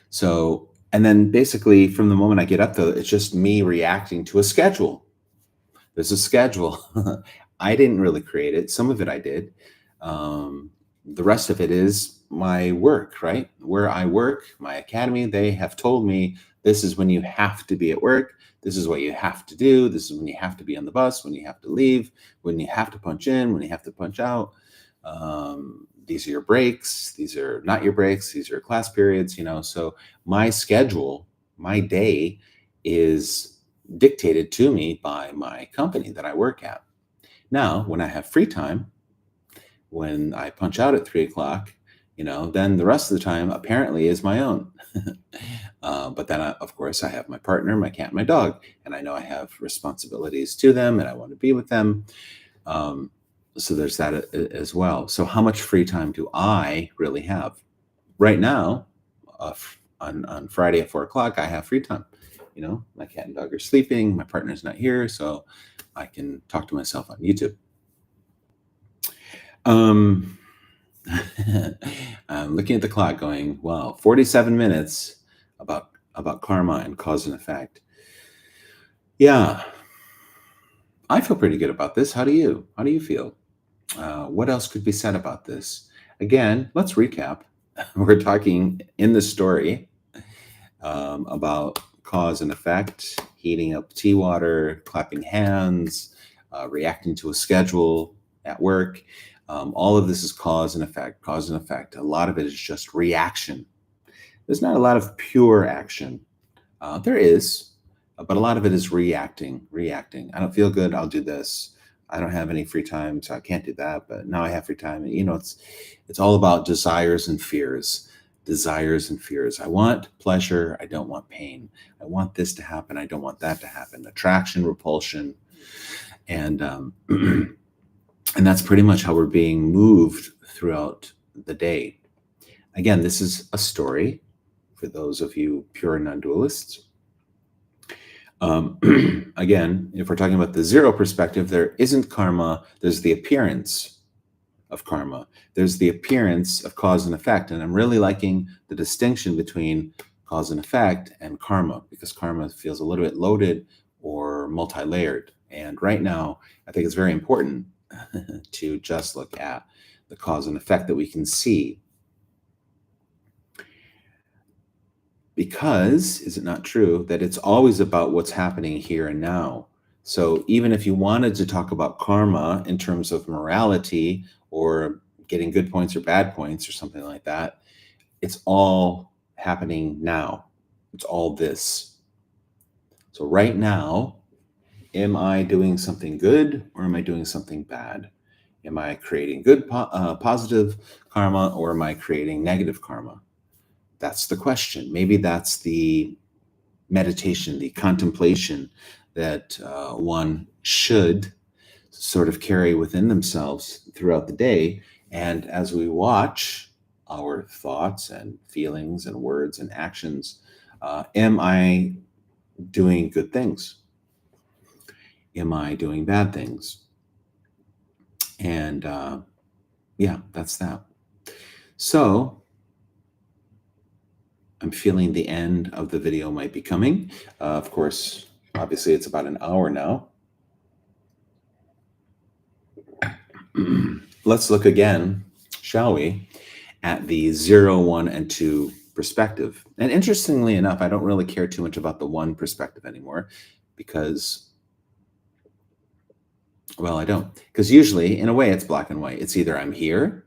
So, and then basically from the moment I get up, though, it's just me reacting to a schedule. There's a schedule. I didn't really create it. Some of it I did. The rest of it is my work, right? Where I work, my academy, they have told me this is when you have to be at work. This is what you have to do. This is when you have to be on the bus, when you have to leave, when you have to punch in, when you have to punch out. These are your breaks. These are not your breaks. These are class periods, So my schedule, my day is dictated to me by my company that I work at. Now, when I have free time, when I punch out at 3 o'clock, then the rest of the time apparently is my own. But then, of course, I have my partner, my cat, my dog, and I know I have responsibilities to them and I want to be with them. So there's that as well. So how much free time do I really have? Right now, on Friday at 4 o'clock, I have free time. My cat and dog are sleeping. My partner's not here, so I can talk to myself on YouTube. I'm looking at the clock going, wow, 47 minutes about karma and cause and effect. Yeah, I feel pretty good about this. How do you? How do you feel? What else could be said about this? Again, let's recap. We're talking in the story about cause and effect, heating up tea water, clapping hands, reacting to a schedule at work. All of this is cause and effect, cause and effect. A lot of it is just reaction. There's not a lot of pure action. There is, but a lot of it is reacting. I don't feel good, I'll do this. I don't have any free time, so I can't do that. But now I have free time. It's all about desires and fears. Desires and fears. I want pleasure. I don't want pain. I want this to happen. I don't want that to happen. Attraction, repulsion, and and that's pretty much how we're being moved throughout the day. Again, this is a story for those of you pure non-dualists. Again, if we're talking about the zero perspective, there isn't karma. There's the appearance of karma. There's the appearance of cause and effect. And I'm really liking the distinction between cause and effect and karma, because karma feels a little bit loaded or multi-layered. And right now, I think it's very important to just look at the cause and effect that we can see. Because, is it not true that it's always about what's happening here and now? So even if you wanted to talk about karma in terms of morality or getting good points or bad points or something like that, it's all happening now. It's all this. So right now, am I doing something good or am I doing something bad? Am I creating good, positive karma, or am I creating negative karma? That's the question. Maybe that's the meditation, the contemplation that one should sort of carry within themselves throughout the day. And as we watch our thoughts and feelings and words and actions, am I doing good things? Am I doing bad things? And yeah, that's that. So I'm feeling the end of the video might be coming. Of course, obviously it's about an hour now. Let's look again, shall we, at the 0, 1, and 2 perspective. And interestingly enough, I don't really care too much about the 1 perspective anymore, because Well, I don't. Because usually, in a way, it's black and white. It's either I'm here,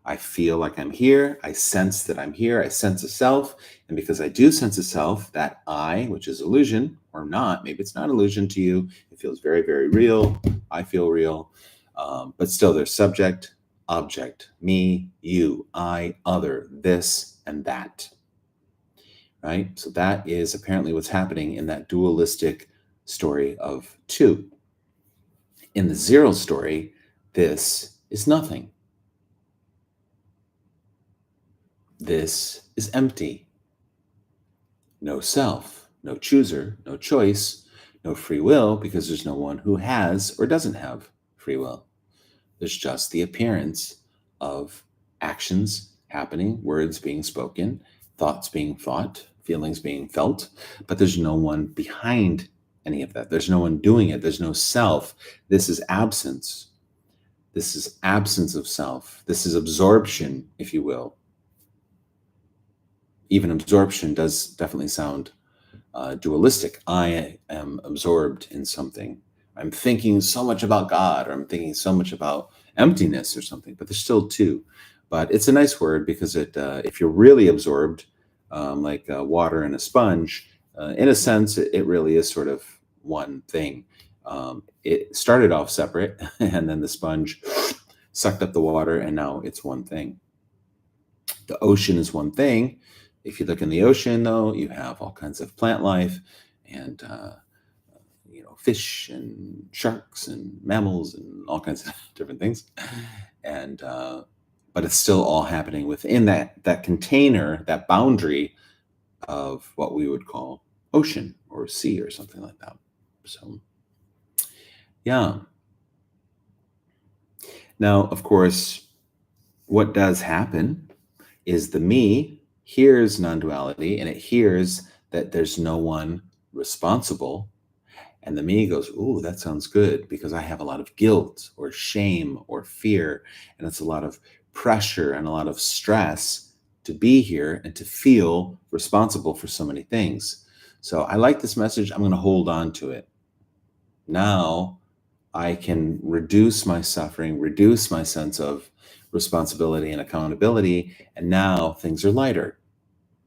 I feel like I'm here, I sense that I'm here, I sense a self. And because I do sense a self, that I, which is illusion or not, maybe it's not illusion to you, it feels very, very real. I feel real. But still, there's subject, object, me, you, I, other, this, and that. Right? So that is apparently what's happening in that dualistic story of two. In the zero story, this is nothing. This is empty. No self, no chooser, no choice, no free will, because there's no one who has or doesn't have free will. There's just the appearance of actions happening, words being spoken, thoughts being thought, feelings being felt, but there's no one behind any of that. There's no one doing it. There's no self. This is absence. This is absence of self. This is absorption, if you will. Even absorption does definitely sound dualistic. I am absorbed in something. I'm thinking so much about God, or I'm thinking so much about emptiness or something, but there's still two. But it's a nice word because if you're really absorbed, like water in a sponge, in a sense, it really is sort of one thing. It started off separate, and then the sponge sucked up the water, and now it's one thing. The ocean is one thing. If you look in the ocean, though, you have all kinds of plant life and fish and sharks and mammals and all kinds of different things. And but it's still all happening within that container, that boundary of what we would call ocean or sea or something like that. So, yeah. Now, of course, what does happen is the me hears non-duality and it hears that there's no one responsible. And the me goes, "Ooh, that sounds good because I have a lot of guilt or shame or fear. And it's a lot of pressure and a lot of stress to be here and to feel responsible for so many things. So I like this message. I'm going to hold on to it. Now I can reduce my suffering, reduce my sense of responsibility and accountability. And now things are lighter.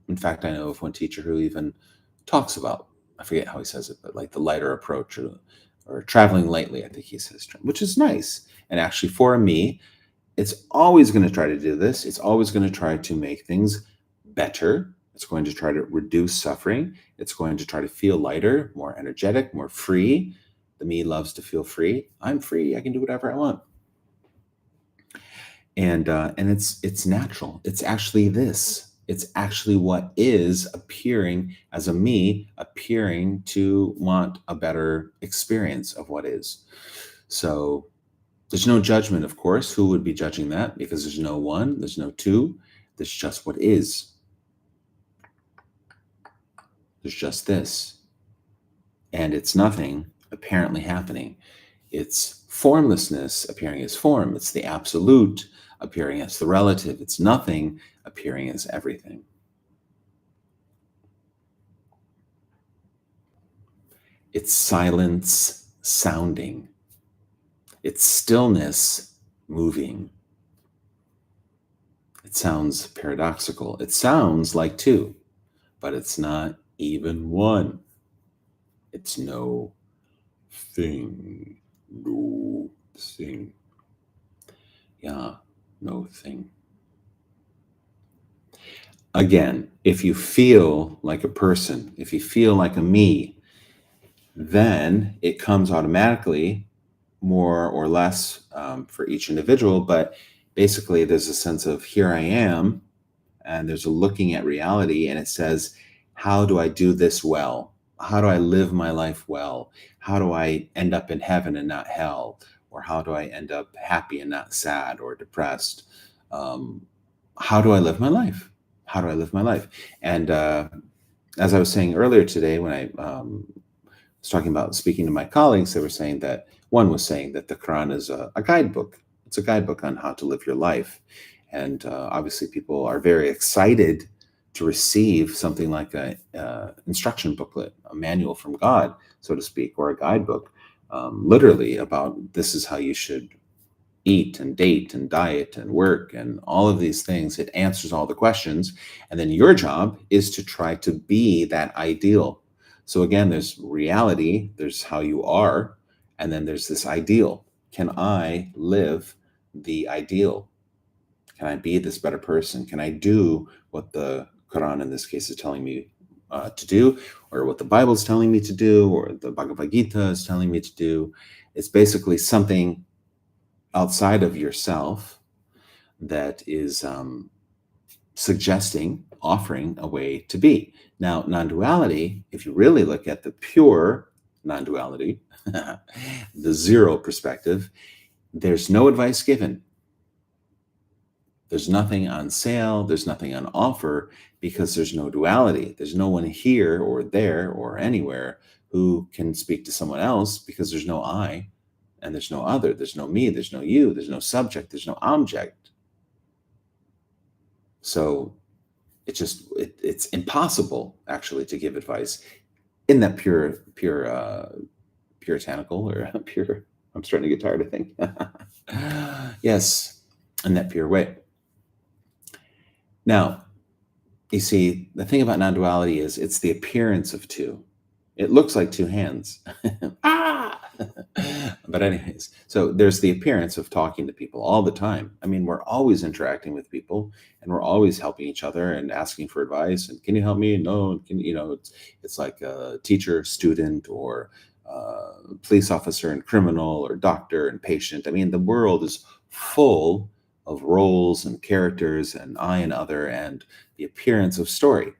In fact, I know of one teacher who even talks about, I forget how he says it, but like the lighter approach or traveling lightly, I think he says, which is nice. And actually, for me, it's always going to try to do this. It's always going to try to make things better. It's going to try to reduce suffering. It's going to try to feel lighter, more energetic, more free. The me loves to feel free. I'm free. I can do whatever I want. And it's natural. It's actually this. It's actually what is appearing as a me, appearing to want a better experience of what is. So there's no judgment, of course. Who would be judging that? Because there's no one, there's no two. There's just what is. There's just this. And it's nothing apparently happening. It's formlessness appearing as form. It's the absolute appearing as the relative. It's nothing appearing as everything. It's silence sounding. It's stillness moving. It sounds paradoxical. It sounds like two, but it's not even one. It's no thing. No thing. Yeah, no thing. Again, if you feel like a person, if you feel like a me, then it comes automatically, more or less for each individual. But basically, there's a sense of here I am, and there's a looking at reality, and it says, how do I do this well? How do I live my life well? How do I end up in heaven and not hell? Or how do I end up happy and not sad or depressed? How do I live my life? How do I live my life? And as I was saying earlier today, when I was talking about speaking to my colleagues, they were saying that one was saying that the Quran is a guidebook. It's a guidebook on how to live your life. And obviously, people are very excited to receive something like a instruction booklet, a manual from God, so to speak, or a guidebook. literally about this is how you should eat and date and diet and work and all of these things. It answers all the questions. And then your job is to try to be that ideal. So again, there's reality, there's how you are, and then there's this ideal. Can I live the ideal? Can I be this better person? Can I do what the Quran in this case is telling me to do, or what the Bible is telling me to do, or the Bhagavad Gita is telling me to do? It's basically something outside of yourself that is suggesting, offering a way to be. Now, non-duality, if you really look at the pure non-duality, the zero perspective, there's no advice given. There's nothing on sale. There's nothing on offer because there's no duality. There's no one here or there or anywhere who can speak to someone else because there's no I and there's no other. There's no me. There's no you. There's no subject. There's no object. So it's impossible actually to give advice in that puritanical or pure. I'm starting to get tired of thinking. Yes, in that pure way. Now, you see, the thing about non-duality is it's the appearance of two. It looks like two hands. Ah! But anyways, so there's the appearance of talking to people all the time. I mean, we're always interacting with people and we're always helping each other and asking for advice. And can you help me? No, it's like a teacher, student, or police officer and criminal, or doctor and patient. I mean, the world is full of roles and characters and I and other and the appearance of story.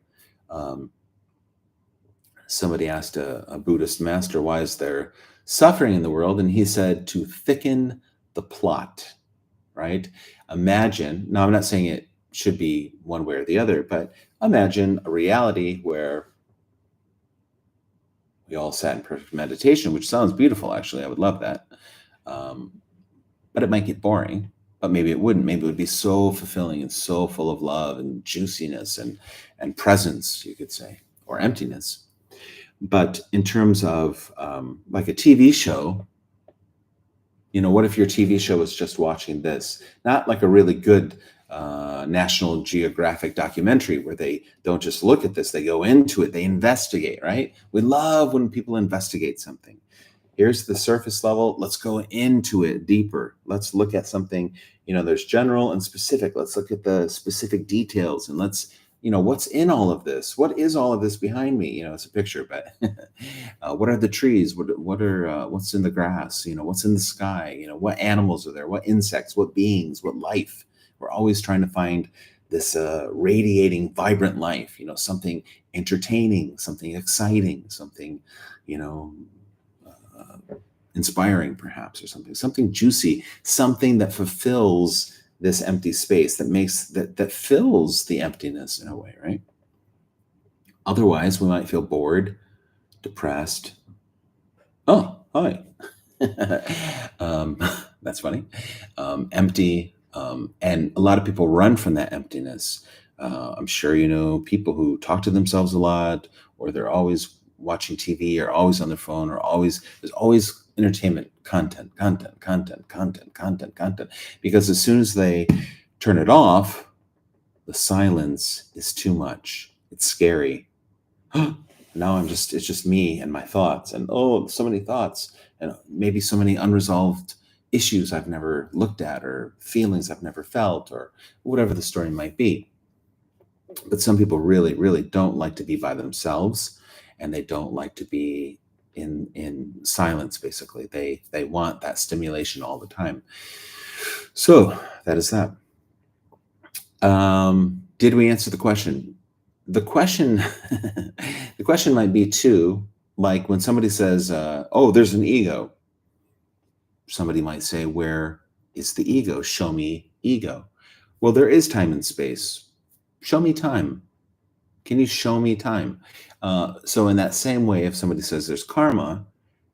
Somebody asked a Buddhist master, why is there suffering in the world? And he said, to thicken the plot, right? Imagine, now I'm not saying it should be one way or the other, but imagine a reality where we all sat in perfect meditation, which sounds beautiful, actually. I would love that. But it might get boring. But maybe it wouldn't. Maybe it would be so fulfilling and so full of love and juiciness and presence, you could say, or emptiness. But in terms of like a TV show, what if your TV show is just watching this? Not like a really good National Geographic documentary where they don't just look at this, they go into it, they investigate, right? We love when people investigate something. Here's the surface level. Let's go into it deeper. Let's look at something, there's general and specific. Let's look at the specific details and let's, what's in all of this? What is all of this behind me? It's a picture, but what are the trees? What's in the grass? What's in the sky? What animals are there? What insects? What beings? What life? We're always trying to find this radiating, vibrant life, something entertaining, something exciting, something, inspiring perhaps, or something juicy, something that fulfills this empty space, that fills the emptiness in a way, right? Otherwise, we might feel bored, depressed. Oh, hi. That's funny. Empty. And a lot of people run from that emptiness. I'm sure people who talk to themselves a lot, or they're always watching TV, or always on their phone, or there's always entertainment content, because as soon as they turn it off, the silence is too much. It's scary. Now it's just me and my thoughts, and so many thoughts, and maybe so many unresolved issues I've never looked at, or feelings I've never felt, or whatever the story might be. But some people really, really don't like to be by themselves, and they don't like to be in silence. Basically, they want that stimulation all the time. So that is that. Did we answer the question? The question might be too, like when somebody says, oh, there's an ego. Somebody might say, where is the ego? Show me ego. Well, there is time and space. Show me time. Can you show me time? So in that same way, if somebody says there's karma,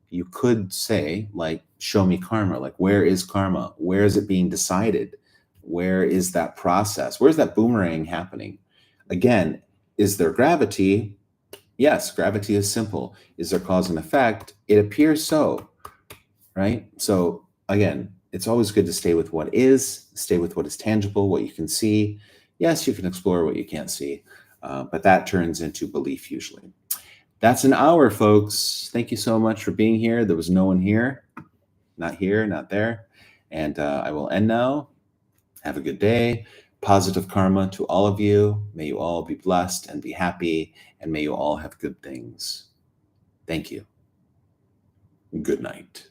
you could say, like, show me karma. Like, where is karma? Where is it being decided? Where is that process? Where's that boomerang happening? Again, is there gravity? Yes, gravity is simple. Is there cause and effect? It appears so. right? So again, it's always good to stay with what is, stay with what is tangible, what you can see. Yes, you can explore what you can't see, but that turns into belief usually. That's an hour, folks. Thank you so much for being here. There was no one here, not there. And I will end now. Have a good day. Positive karma to all of you. May you all be blessed and be happy, and may you all have good things. Thank you. Good night.